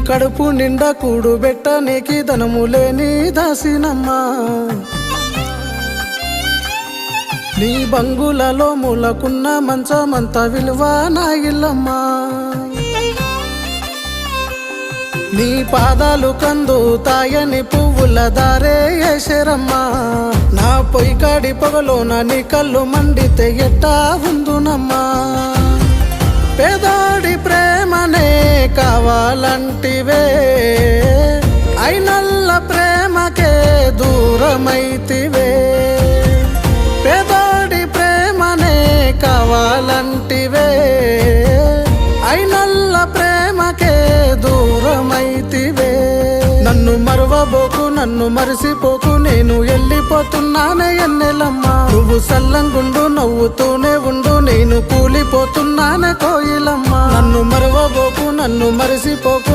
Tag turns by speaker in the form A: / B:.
A: కడుపు నిండా కూడు బెట్టనికి ధనము లేని దాసినమ్మా నీ బంగులలో మూలకున్న మంచమంత విలువ నా ఇల్లమ్మా నీ పాదాలు కందు తాయని పువ్వుల దారే ఏసరమ్మా నా పొయ్యి కాడి పొగలోన నీ కళ్ళు మండితే ఎట్టా ఉందునమ్మా పేదోడి ప్రేమనే కావాలంటివే అయినల్ల ప్రేమకే దూరమైతివే పేదోడి ప్రేమనే కావాలంటివే అయినల్ల ప్రేమకే దూరమైతివే నన్ను మరువబోకు నన్ను మరిసిపోకు నేను వెళ్ళిపోతున్నానే ఎన్నెలమ్మా నువ్వు సల్లంగుండు నవ్వుతూనే ఉండు నేను కూలిపోతున్నానే కోయిలమ్మా నన్ను మరువబోకు నన్ను మరిసిపోకు